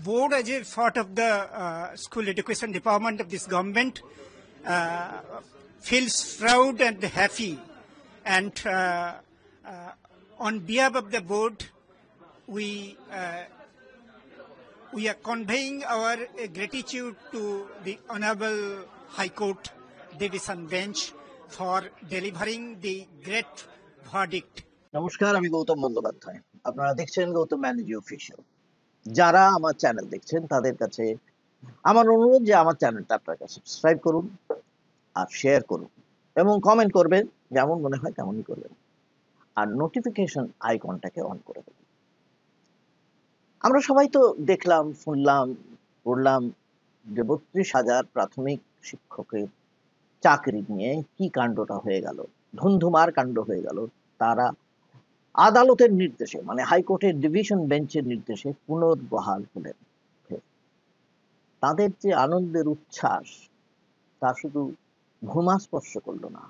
board as a part of the school education department of this government feels proud and happy, and on behalf of the board, we are conveying our gratitude to the Honorable High Court Division Bench for delivering the great verdict. নমস্কার, আমি গৌতম বন্দ্যোপাধ্যায়। আপনারা দেখছেন Gautam Banerjee official. যারা আমার channel দেখছেন তাদের কাছে আমার অনুরোধ যে আমার চ্যানেলটা আপনারা সাবস্ক্রাইব করুন আর শেয়ার করুন এবং কমেন্ট করবেন, যেমন মনে হয় তেমনই করবেন, আর নোটিফিকেশন আইকনটাকে অন করে দেবেন। আমরা সবাই তো দেখলাম, শুনলাম, পড়লাম যে ৩২,০০০ প্রাথমিক শিক্ষকের চাকরি নিয়ে কি কাণ্ডটা হয়ে গেল, ধুন্ধুমার কাণ্ড হয়ে গেল। তারা আদালতের নির্দেশে, মানে হাইকোর্টের ডিভিশন বেঞ্চের নির্দেশে পুনর্বহাল হলেন। তাদের যে আনন্দের উচ্ছ্বাস, তা শুধু ভূমা স্পর্শ করলো না,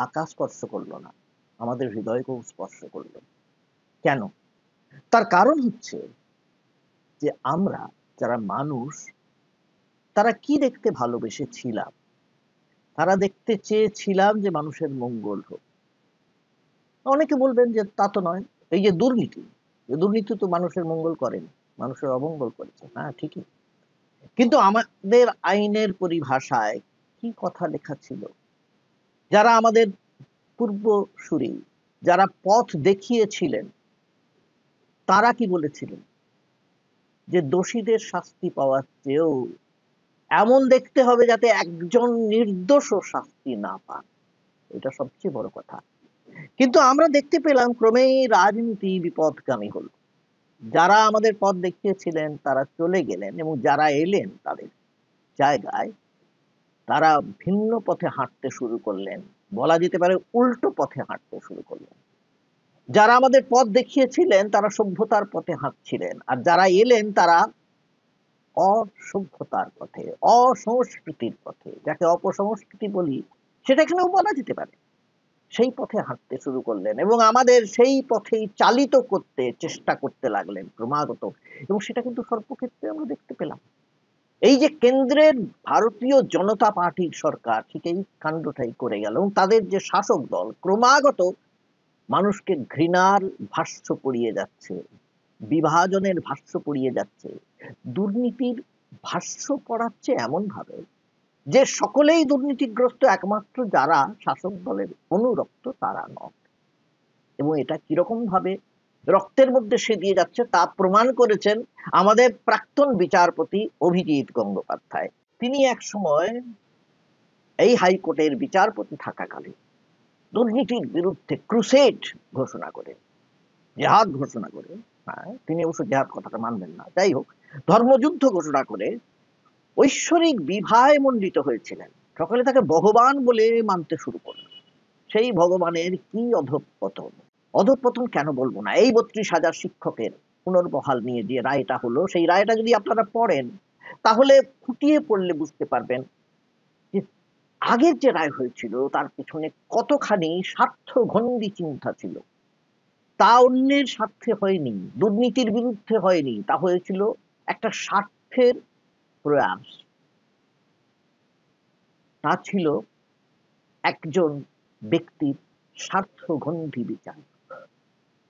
আকাশ স্পর্শ করলো না, আমাদের হৃদয়কেও স্পর্শ করলো। কেন? তার কারণ হচ্ছে যে আমরা যারা মানুষ, তারা কি দেখতে ভালোবেসেছিলাম? তারা দেখতে চেয়েছিলাম যে মানুষের মঙ্গল হোক। অনেকে বলবেন যে তা তো নয়, এই যে দুর্নীতি তো মানুষের মঙ্গল করেনি, মানুষের অমঙ্গল করেছে। হ্যাঁ, ঠিকই, কিন্তু আমাদের আইনের পরিভাষায় কি কথা লেখা ছিল? যারা আমাদের পূর্বসূরি, যারা পথ দেখিয়েছিলেন, তারা কি বলেছিলেন? যে দোষীদের শাস্তি পাওয়ার চেয়েও এমন দেখতে হবে যাতে একজন নির্দোষও শাস্তি না পান। এটা সবচেয়ে বড় কথা। কিন্তু আমরা দেখতে পেলাম ক্রমেই রাজনীতি বিপদগামী হলো। যারা আমাদের পথ দেখিয়েছিলেন তারা চলে গেলেন, এবং যারা এলেন তাদের জায়গায় তারা ভিন্ন পথে হাঁটতে শুরু করলেন, বলা যেতে পারে উল্টো পথে হাঁটতে শুরু করলেন। যারা আমাদের পথ দেখিয়েছিলেন তারা সভ্যতার পথে হাঁটছিলেন, আর যারা এলেন তারা অসভ্যতার পথে, অসংস্কৃতির পথে, যাকে অপসংস্কৃতি বলি সেটা এখানেও বলা যেতে পারে, সেই পথে হাঁটতে শুরু করলেন এবং আমাদের সেই পথেই চালিত করতে চেষ্টা করতে লাগলেন ক্রমাগত। এবং সেটা কিন্তু সর্বক্ষেত্রে আমরা দেখতে পেলাম। এই যে কেন্দ্রের ভারতীয় জনতা পার্টির সরকার ঠিক এই কাণ্ডটাই করে গেল, এবং তাদের যে শাসক দল ক্রমাগত মানুষকে ঘৃণার ভাষ্য পড়িয়ে যাচ্ছে, বিভাজনের ভাষ্য পড়িয়ে যাচ্ছে, দুর্নীতির ভাষ্য পড়াচ্ছে এমন ভাবে যে সকলেই দুর্নীতিগ্রস্ত, একমাত্র যারা শাসক দলের অনুরক্ত তারা নয়। এবং এটা কিরকম ভাবে রক্তের মধ্যে সেদিয়ে যাচ্ছে তা প্রমাণ করেছেন আমাদের প্রাক্তন বিচারপতি অভিজিৎ গঙ্গোপাধ্যায়। তিনি এক সময় এই হাইকোর্টের বিচারপতি থাকাকালে দুর্নীতির বিরুদ্ধে ক্রুসেড ঘোষণা করে, জেহাদ ঘোষণা করে, তিনি অবশ্য জেহাদ কথাটা মানবেন না, যাই হোক, ধর্মযুদ্ধ ঘোষণা করে ঐশ্বরিক বিভায় মণ্ডিত হয়েছিলেন। সকলে তাকে ভগবান বলে মানতে শুরু করল। সেই ভগবানের কি অধঃপতন! অধঃপতন কেন বলবো না, এই ৩২,০০০ শিক্ষকের পুনর্বহাল নিয়ে যে রায়টা হলো, সেই রায়টা যদি আপনারা পড়েন তাহলে খুঁটিয়ে পড়লে বুঝতে পারবেন যে আগের যে রায় হয়েছিল তার পিছনে কতখানি স্বার্থঘন্দি চিন্তা ছিল। তা অন্যের স্বার্থে হয়নি, দুর্নীতির বিরুদ্ধে হয়নি, তা হয়েছিল একটা স্বার্থের প্রয়াস। তা ছিল একজন ব্যক্তির স্বার্থগন্ধি বিচার।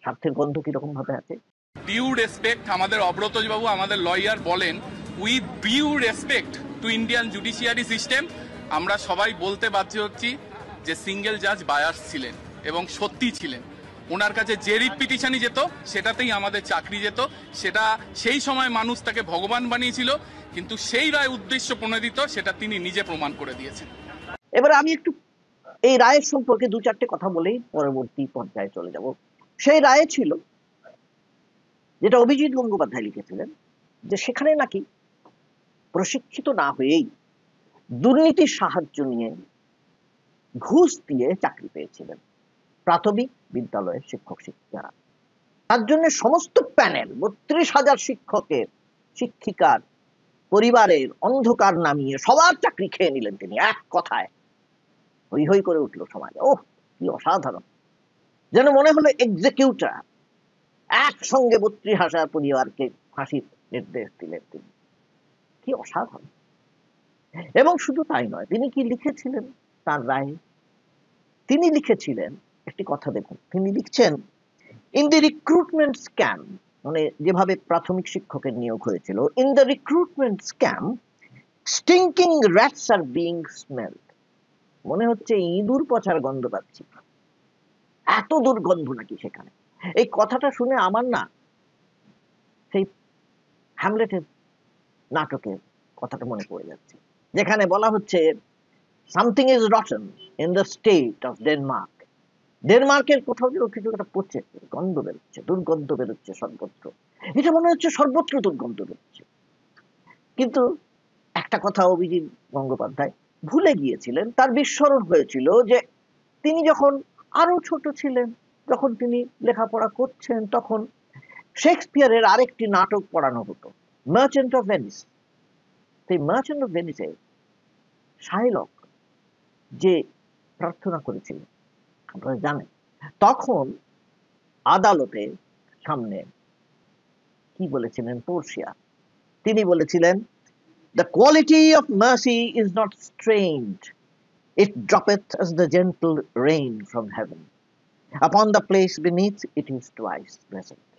স্বার্থের গন্ধ কিরকম ভাবে আছে? ডিউ রেসপেক্ট, আমাদের অব্রত বাবু আমাদের লয়ার বলেন, with due respect to Indian judiciary system, আমরা সবাই বলতে বাধ্য হচ্ছি যে সিঙ্গেল জাজ বায়াস ছিলেন এবং সত্যি ছিলেন। ওনার কাছে যে রিট পিটিশনই যেত সেটাতেই আমাদের চাকরি যেত। সেটা সেই সময় মানুষ তাকে ভগবান বানিয়েছিল, কিন্তু সেই রায় উদ্দেশ্য প্রণোদিত সেটা তিনি নিজে প্রমাণ করে দিয়েছেন। এবার আমি একটু এই রায়ের সম্পর্কে ২-৪টে কথা বলেই পরবর্তী পর্যায়ে চলে যাব। সেই রায়ে ছিল, যেটা অভিজিৎ গঙ্গোপাধ্যায় লিখেছিলেন, যে সেখানে নাকি প্রশিক্ষিত না হয়েই দুর্নীতির সাহায্য নিয়ে ঘুষ দিয়ে চাকরি পেয়েছিলেন প্রাথমিক বিদ্যালয়ের শিক্ষক শিক্ষিকারা। তার জন্য সমস্ত প্যানেল ৩২,০০০ শিক্ষকের, শিক্ষিকার পরিবারের অন্ধকার নামিয়ে সবার চাকরি খেয়ে নিলেন তিনি এক কথায়। হই হই করে উঠলো সমাজ। ওহ, কি অসাধারণ! যেন মনে হলো এক্সিকিউটর একসঙ্গে ৩২,০০০ পরিবারকে ফাঁসির নির্দেশ দিলেন তিনি। কি অসাধারণ! এবং শুধু তাই নয়, তিনি কি লিখেছিলেন তার রায়ে? তিনি লিখেছিলেন একটি কথা, দেখুন, তিনি লিখছেন, ইন দ্য রিক্রুটমেন্ট স্ক্যাম, মানে যেভাবে প্রাথমিক শিক্ষকের নিয়োগ হয়েছিল, in the recruitment scam stinking rats are being smelled, মনে হচ্ছে ইঁদুর পচার গন্ধ পাচ্ছি। এত দুর্গন্ধ নাকি সেখানে! এই কথাটা শুনে আমার না সেই হ্যামলেটের নাটকের কথাটা মনে পড়ে যাচ্ছে, যেখানে বলা হচ্ছে something is rotten in the state of Denmark. ডেনমার্কের কোথাও যেন কিছু একটা পচে গন্ধ বেরোচ্ছে, দুর্গন্ধ বেরোচ্ছে সর্বত্র। এটা মনে হচ্ছে সর্বত্র দুর্গন্ধ বেরোচ্ছে। কিন্তু একটা কথা অভিজিৎ গঙ্গোপাধ্যায় ভুলে গিয়েছিলেন, তার বিস্মরণ হয়েছিল যে তিনি যখন আরো ছোট ছিলেন, যখন তিনি লেখাপড়া করছেন, তখন শেক্সপিয়ারের আরেকটি নাটক পড়ানো হতো, মার্চেন্ট অফ ভেনিস। সেই মার্চেন্ট অফ ভেনিসে শাইলক যে প্রার্থনা করেছিলেন আপনারা জানেন, তখন আদালতে সামনে কি বলেছিলেন পোর্সিয়া? তিনি বলেছিলেন, the quality of mercy is not strange, it droppeth as the gentle rain from heaven, upon the place beneath it is twice present.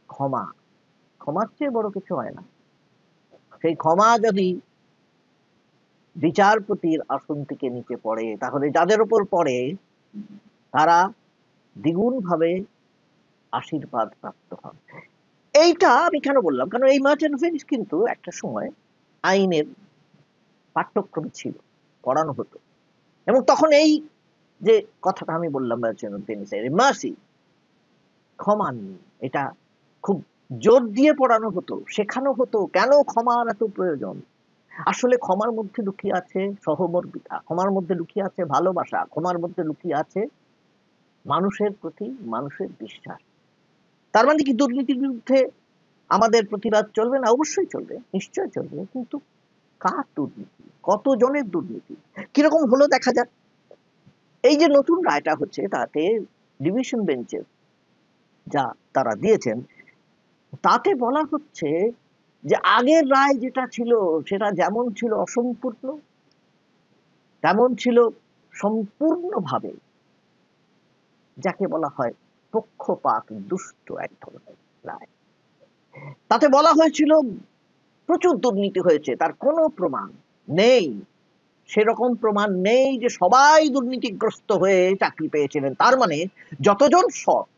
ক্ষমা, ক্ষমার চেয়ে বড় কিছু হয় না। সেই ক্ষমা যদি বিচারপতির আসন থেকে নিচে পড়ে, তাহলে যাদের উপর পড়ে তারা দ্বিগুণ ভাবে আশীর্বাদ প্রাপ্ত হন। এইটা আমি কেন বললাম, কারণ এই মার্চেন্ট অফ ভেনিস কিন্তু একটা সময় আইনের পাঠ্যক্রমে ছিল, পড়ানো হতো। এবং তখন এই যে কথাটা আমি বললাম মার্চেন্ট অফ ভেনিসের মার্সি, ক্ষমা, এটা খুব জোর দিয়ে পড়ানো হতো, শেখানো হতো কেন ক্ষমার এত প্রয়োজন। আসলে ক্ষমার মধ্যে লুকিয়ে আছে সহমর্মিতা, ক্ষমার মধ্যে লুকিয়ে আছে ভালোবাসা, ক্ষমার মধ্যে লুকিয়ে আছে মানুষের প্রতি মানুষের বিশ্বাস। তার মানে কি দুর্নীতির বিরুদ্ধে আমাদের প্রতিবাদ চলবে না? অবশ্যই চলবে, নিশ্চয় চলবে, কিন্তু কার দুর্নীতি, কতজনের দুর্নীতি, কিরকম হলো দেখা যাক। এই যে নতুন রায়টা হচ্ছে, তাতে ডিভিশন বেঞ্চে যা তারা দিয়েছেন, তাতে বলা হচ্ছে যে আগের রায় যেটা ছিল সেটা যেমন ছিল অসম্পূর্ণ, তেমন ছিল সম্পূর্ণভাবে যাকে বলা হয় পক্ষপাত দুষ্ট এক ধরনের রায়। তাতে বলা হয়েছিল প্রচুর দুর্নীতি হয়েছে, তার কোনো প্রমাণ নেই, সেরকম প্রমাণ নেই যে সবাই দুর্নীতিগ্রস্ত হয়ে চাকরি পেয়েছিলেন। তার মানে যতজন সৎ,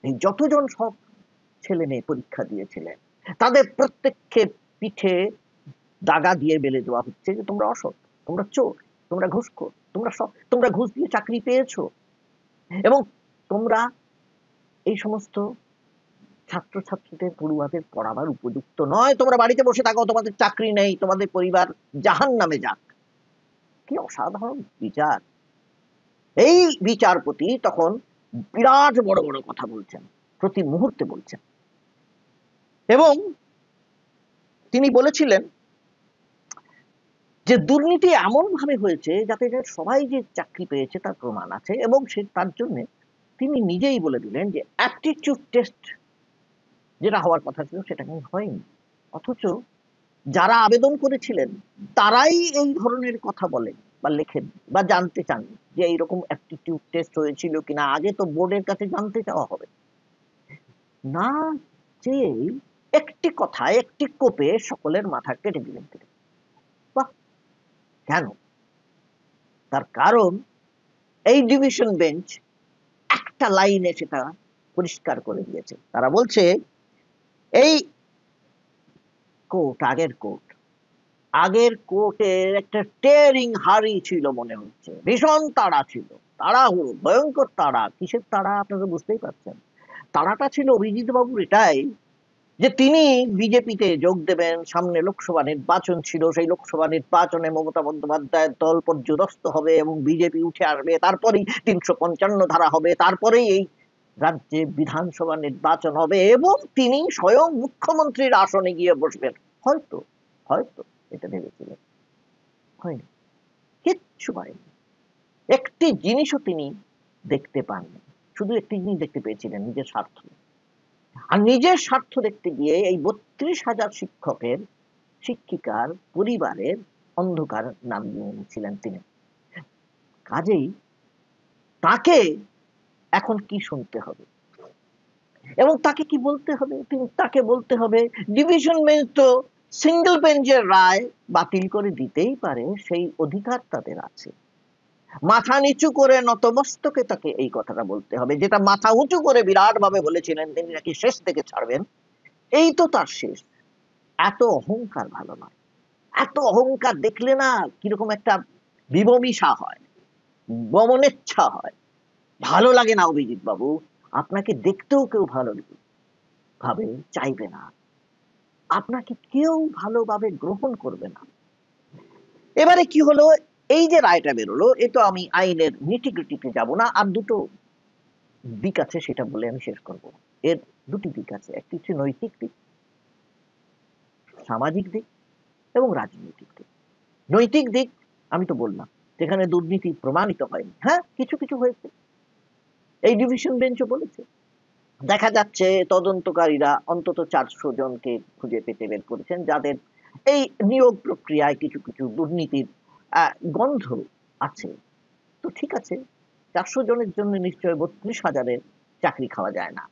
এই যতজন সৎ ছেলে মেয়ে পরীক্ষা দিয়েছিলেন, তাদের প্রত্যেককে পিঠে দাগা দিয়ে বেলে দেওয়া হচ্ছে যে তোমরা অসৎ, তোমরা চোর, তোমরা ঘুষখোর, তোমরা ঘুষ দিয়ে চাকরি পেয়েছো, এবং তোমরা এই সমস্ত ছাত্রছাত্রীদের পড়ুয়াদের পড়াবার উপযুক্ত নয়, তোমরা বাড়িতে বসে থাকো, তোমাদের চাকরি নেই, তোমাদের পরিবার জাহান্নামে যাক। কি অসাধারণ বিচার! এই বিচারপতি তখন বিরাট বড় বড় কথা বলছেন, প্রতি মুহূর্তে বলছেন, এবং তিনি বলেছিলেন যে দুর্নীতি এমন ভাবে হয়েছে যাতে সবাই যে চাকরি পেয়েছে তার প্রমাণ আছে, এবং সে তার জন্য তিনি নিজেই বলে দিলেন যে অ্যাপটিটিউড টেস্ট যেটা হওয়ার কথা ছিল সেটা কিন্তু হয়নি। অথচ যারা আবেদন করেছিলেন তারাই এই ধরনের কথা বলেন বা লেখেন বা জানতে চান যে এইরকম অ্যাপটিটিউড টেস্ট হয়েছিল কিনা। আগে তো বোর্ডের কাছে জানতে চাওয়া হবে না, যে একটি কথা, একটি কোপে সকলের মাথা কেটে দিলেন তিনি। বাহ! কেন? তার কারণ এই ডিভিশন বেঞ্চ একটা লাইনে সেটা পরিষ্কার করে দিয়েছে। তারা বলছে এই কোর্ট, আগের কোর্টের একটা টেয়ারিং হাড়ি ছিল মনে হচ্ছে, ভীষণ তাড়া ছিল, তাড়াহুড়ো, ভয়ঙ্কর তাড়া। কিসের তাড়া আপনারা বুঝতেই পারছেন। তাড়াটা ছিল অভিজিৎ বাবুর এটাই যে তিনি বিজেপিতে যোগ দেবেন, সামনে লোকসভা নির্বাচন ছিল, সেই লোকসভা নির্বাচনে মমতা বন্দ্যোপাধ্যায়ের দল পর্যদস্ত হবে এবং বিজেপি উঠে আসবে, তারপরেই ৩৫৫ ধারা হবে, তারপরেই এই রাজ্যে বিধানসভা নির্বাচন হবে এবং তিনি স্বয়ং মুখ্যমন্ত্রীর আসনে গিয়ে বসবেন। হয়তো হয়তো এটা ভেবেছিলেন, হয়নি, কিচ্ছু হয়নি। একটি জিনিসও তিনি দেখতে পাননি, শুধু একটি জিনিস দেখতে পেয়েছিলেন, নিজের স্বার্থ। আর নিজের স্বার্থ দেখতে গিয়ে এই ৩২,০০০ শিক্ষকের শিক্ষিকার পরিবারের অন্ধকার নামিয়ে এনেছিলেন তিনি। কাজেই তাকে এখন কি শুনতে হবে এবং তাকে কি বলতে হবে? তাকে বলতে হবে ডিভিশন বেঞ্চ তো সিঙ্গেল বেঞ্চের রায় বাতিল করে দিতেই পারে, সেই অধিকার তাদের আছে। মাথা নিচু করে নতমস্তকে তাকে এই কথাটা বলতে হবে, যেটা মাথা উঁচু করে বিরাট ভাবে বলেছিলেন তিনি নাকি শেষ থেকে ছাড়বেন। এই তো তার শেষ। এত অহংকার ভালো নয়। এত অহংকার দেখলে না কিরকম একটা বিবমিষা হয়, বমনেচ্ছা হয়, ভালো লাগে না। অভিজিৎ বাবু, আপনাকে দেখতেও কেউ ভালো ভাবে চাইবে না, আপনাকে কেউ ভালোভাবে গ্রহণ করবে না। এবারে কি হলো, এই যে রায়টা বেরোলো, এ তো আমি আইনের নিটিগ্রিটিতে যাব না, আর দুটো দিক আছে সেটা বলে আমি শেষ করব। এর দুটি দিক আছে, একটি হচ্ছে নৈতিক দিক, সামাজিক দিক এবং রাজনৈতিক দিক। নৈতিক দিক আমি তো বললাম, যেখানে দুর্নীতি প্রমাণিত হয়নি, হ্যাঁ কিছু কিছু হয়েছে, এই ডিভিশন বেঞ্চও বলেছে। দেখা যাচ্ছে তদন্তকারীরা অন্তত ৪০০ জনকে খুঁজে পেতে বের করেছেন যাদের এই নিয়োগ প্রক্রিয়ায় কিছু কিছু দুর্নীতির গন্ধ আছে। তো ঠিক আছে, ৪০০ জনের জন্য নিশ্চয় ৩২,০০০-এর চাকরি খাওয়া যায় না।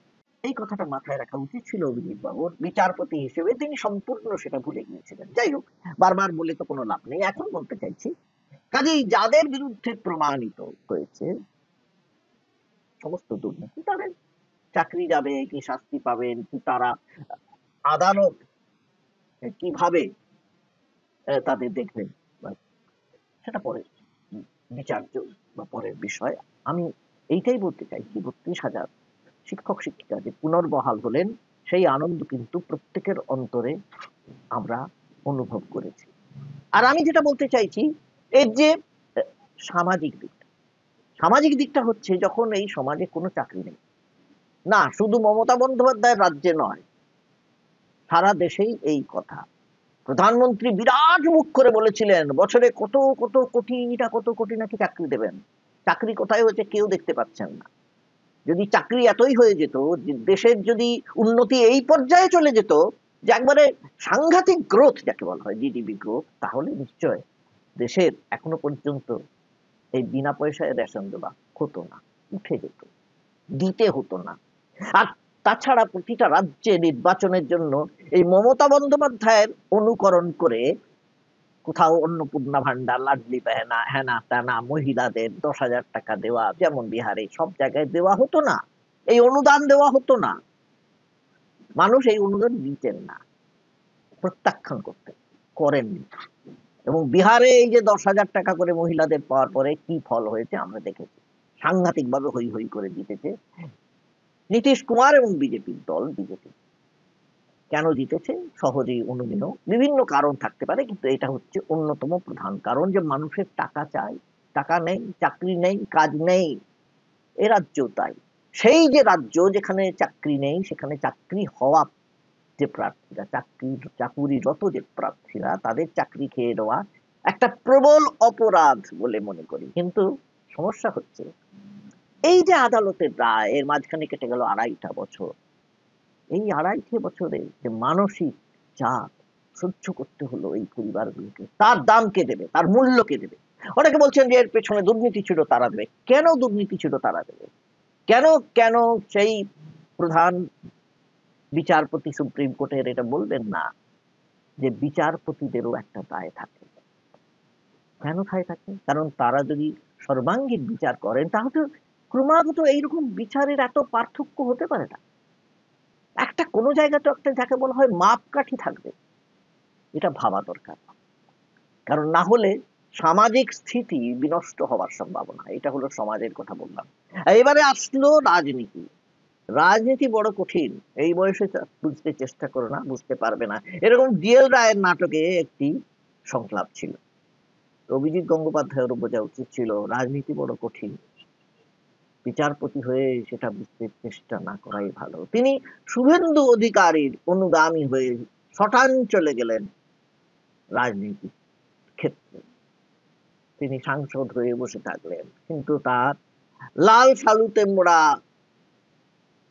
এই কথাটা মাথায় রাখা উচিত ছিল অভিজিৎ বাবুর। বিচারপতি হিসেবে তিনি সম্পূর্ণ সেটা ভুলে গিয়েছিলেন। যাই হোক, বারবার বলে তো কোনো লাভ নেই, এখন বলতে চাইছি, কাজেই যাদের বিরুদ্ধে প্রমাণিত হয়েছে সমস্ত দুর্নীতি, তাদের চাকরি যাবে কি শাস্তি পাবেন কি, তারা আদালত কিভাবে তাদের দেখবেন সেটা পরে বিচার্য বা পরের বিষয়। আমি এইটাই বলতে চাইছি, ৩২,০০০ শিক্ষক শিক্ষিকা যে পুনর্বহাল হলেন, সেই আনন্দ কিন্তু প্রত্যেকের অন্তরে আমরা অনুভব করেছি। আর আমি যেটা বলতে চাইছি, এর যে সামাজিক দিকটা, সামাজিক দিকটা হচ্ছে যখন এই সমাজে কোনো চাকরি নেই, না শুধু মমতা বন্দ্যোপাধ্যায়ের রাজ্যে নয়, সারা দেশেই এই কথা। প্রধানমন্ত্রী বিরাট মুখ করে বলেছিলেন বছরে কত কত কোটি নাকি চাকরি দেবেন। চাকরি কোথায় হয়েছে কেউ দেখতে পাচ্ছেন না। যদি চাকরি এতই হয়ে যেত, দেশের যদি উন্নতি এই পর্যায়ে চলে যেত যে একবারে সাংঘাতিক গ্রোথ যাকে বলা হয়, জিডিপি গ্রোথ, তাহলে নিশ্চয় দেশের এখনো পর্যন্ত এই বিনা পয়সায় রেশন দেওয়া হতো না, উঠে যেত, দিতে হতো না। আর তাছাড়া প্রতিটা রাজ্যে নির্বাচনের জন্য এই মমতা বন্দ্যোপাধ্যায়ের অনুকরণ করে কোথাও অন্নপূর্ণা ভান্ডার, লাডলি বেহেনা, হেনা টানা, মহিলাদের ১০,০০০ টাকা দেওয়া, যেমন বিহারে সব জায়গায় দেওয়া হতো না, এই অনুদান দেওয়া হতো না। মানুষ এই অনুদান দিতেন না, প্রত্যাখ্যান করেননি। এবং বিহারে এই যে ১০,০০০ টাকা করে মহিলাদের পাওয়ার পরে কি ফল হয়েছে আমরা দেখেছি, সাংঘাতিক ভাবে হই হই করে জিতেছে নীতিশ কুমার এবং বিজেপির দল। বিজেপি কেন জিতেছে সহজেই অনুমেয়, বিভিন্ন কারণ থাকতে পারে, কিন্তু এটা হচ্ছে অন্যতম প্রধান কারণ যে মানুষের টাকা চাই, টাকা নেই, চাকরি নেই, কাজ নেই। এ রাজ্য তাই, সেই যে রাজ্য যেখানে চাকরি নেই সেখানে চাকরি হওয়া যে প্রার্থীরা, চাকুরিরত যে প্রার্থীরা, তাদের চাকরি খেয়ে নেওয়া একটা প্রবল অপরাধ বলে মনে করি। কিন্তু সমস্যা হচ্ছে এই যে আদালতের রায়, এর মাঝখানে কেটে গেল ২.৫টা বছর। এই ২.৫ বছরে যে মানসিক চাপ সহ্য করতে হলো এই পরিবারগুলোকে, তার দাম কে দেবে, তার মূল্য কে দেবে? অনেকে বলছেন যে এর পেছনে দুর্নীতি ছিল, তারা দেবে। কেন দুর্নীতি ছিল তারা দেবে? কেন কেন সেই প্রধান বিচারপতি সুপ্রিম কোর্টের এটা বলবেন না যে বিচারপতিদেরও একটা দায় থাকে? কেন দায় থাকে? কারণ তারা যদি সর্বাঙ্গীন বিচার করেন তাহলে ক্রমাগত এইরকম বিচারের এত পার্থক্য হতে পারে না। একটা কোনো জায়গা তো একটা যাকে বলা হয় মাপকাঠি থাকবে, এটা ভাবা দরকার। কারণ না হলে সামাজিক স্থিতি বিনষ্ট হওয়ার সম্ভাবনা। এটা হলো সমাজের কথা বললাম। এবারে আসলো রাজনীতি। রাজনীতি বড় কঠিন, এই বয়সে বুঝতে চেষ্টা করো না, বুঝতে পারবে না। এরকম ডিএল রায়ের নাটকে একটি সংলাপ ছিল, অভিজিৎ গঙ্গোপাধ্যায়েরও বোঝা উচিত ছিল রাজনীতি বড় কঠিন, বিচারপতি হয়ে সেটা বুঝতে চেষ্টা না করাই ভালো। তিনি শুভেন্দু অধিকারীর অনুগামী হয়ে শটান চলে গেলেন রাজনীতির ক্ষেত্রে। তিনি সাংসদ হয়ে বসে থাকলেন, কিন্তু তার লাল সালুতে মোড়া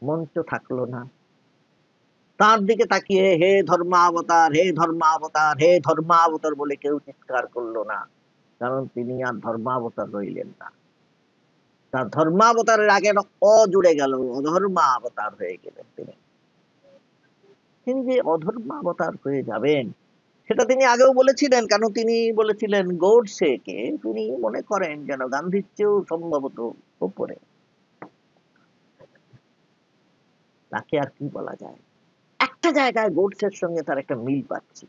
মঞ্চ থাকলো না, তার দিকে তাকিয়ে হে ধর্মাবতার, হে ধর্মাবতার, হে ধর্মাবতার বলে কেউ চিৎকার করলো না, কারণ তিনি আর ধর্মাবতার রইলেন না। তার ধর্মাবতারের আগে জুড়ে গেল, অধর্মাবতার হয়ে গেলেন তিনি। তিনি যে অধর্মাবতার হয়ে যাবেন সেটা তিনি আগেও বলেছিলেন, কারণ তিনি বলেছিলেন গোডসেকে তিনি মনে করেন যেন গান্ধীর চেয়েও সম্ভবত উপরে। তাকে আর কি বলা যায়। একটা জায়গায় গোডসের সঙ্গে তার একটা মিল পাচ্ছি।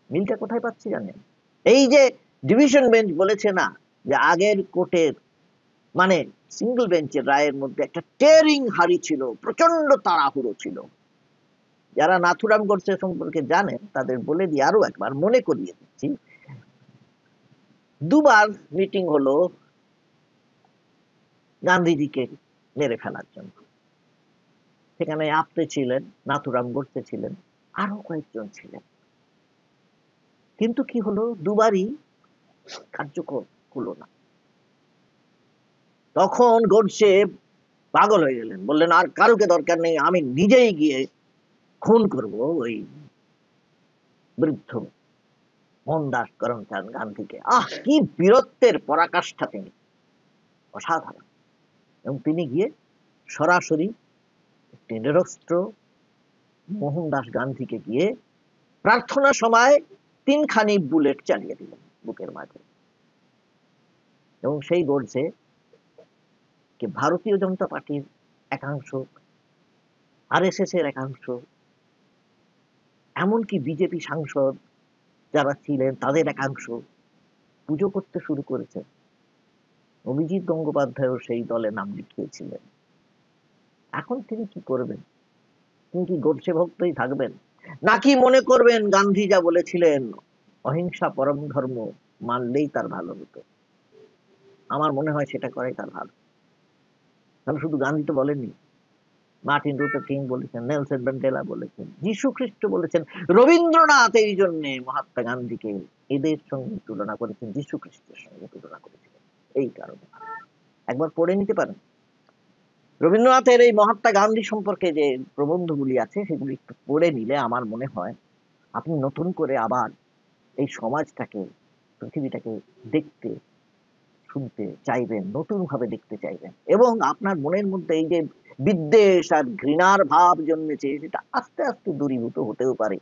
মিলটা কোথায় পাচ্ছি জানেন? এই যে ডিভিশন বেঞ্চ বলেছে না যে আগের কোর্টের মানে সিঙ্গল বেঞ্চের রায়ের মধ্যে একটা টেরিং হারি ছিল, প্রচন্ড তাড়াহুড়ো ছিল। যারা নাথুরাম গোডসে সম্পর্কে জানেন তাদের বলে দিয়ে আরো একবার মনে করিয়ে দিচ্ছি। দুবার মিটিং হলো গান্ধীজিকে মেরে ফেলার জন্য। সেখানে আপনি ছিলেন, নাথুরাম গোডসে ছিলেন, আরো কয়েকজন ছিলেন। কিন্তু কি হলো, দুবারই কার্যকর হলো না। তখন গোডসে পাগল হয়ে গেলেন, বললেন আর কারোকে দরকার নেই, আমি নিজেই গিয়ে খুন করব ওই বৃদ্ধ মোহনদাস করমচাঁদ গান্ধীকে। কি বীরত্বের পরাকাষ্ঠা তিনি, অসাধারণ। এবং তিনি গিয়ে সরাসরি একটি নিরস্ত্র মোহনদাস গান্ধীকে গিয়ে প্রার্থনা সময় 3খানি বুলেট চালিয়ে দিলেন বুকের মাঝে। এবং সেই গোডসে কে ভারতীয় জনতা পার্টির একাংশ, আরএসএস এর একাংশ, এমনকি বিজেপি সাংসদ যারা ছিলেন তাদের একাংশ পুজো করতে শুরু করেছেন। অভিজিৎ গঙ্গোপাধ্যায়ও সেই দলে নাম লিখিয়েছিলেন। এখন তিনি কি করবেন? তিনি কি গোডসে ভক্তই থাকবেন, নাকি মনে করবেন গান্ধী যা বলেছিলেন অহিংসা পরম ধর্ম, মানলেই তার ভালো হতো? আমার মনে হয় সেটা করাই তার ভালো। কারণ শুধু গান্ধী তো বলেননি, মার্টিন লুথার কিং বলেছেন, নেলসন ম্যান্ডেলা বলেছেন, যীশু খ্রিস্ট বলেছেন, রবীন্দ্রনাথ এই জন্য মহাত্মা গান্ধীকে এদের সঙ্গে তুলনা করেছেন, যীশু খ্রিস্টের সঙ্গে তুলনা করেছিলেন। এই কারণে একবার পড়ে নিতে পারেন রবীন্দ্রনাথের এই মহাত্মা গান্ধী সম্পর্কে যে প্রবন্ধগুলি আছে সেগুলি একটু পড়ে নিলে আমার মনে হয় আপনি নতুন করে আবার এই সমাজটাকে, পৃথিবীটাকে দেখতে শুনতে চাইবেন, নতুন ভাবে দেখতে চাইবেন। এবং আপনার মনের মধ্যে এই যে বিদ্বেষ আর ঘৃণার ভাব জন্মেছে সেটা আস্তে আস্তে দূরীভূত হতেও পারে।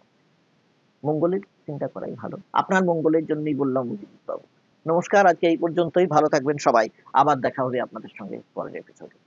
মঙ্গলের চিন্তা করাই ভালো। আপনার মঙ্গলের জন্যই বললাম অভিজিৎ বাবু। নমস্কার, আজকে এই পর্যন্তই। ভালো থাকবেন সবাই। আবার দেখা হবে আপনাদের সঙ্গে পরের এপিসোডে।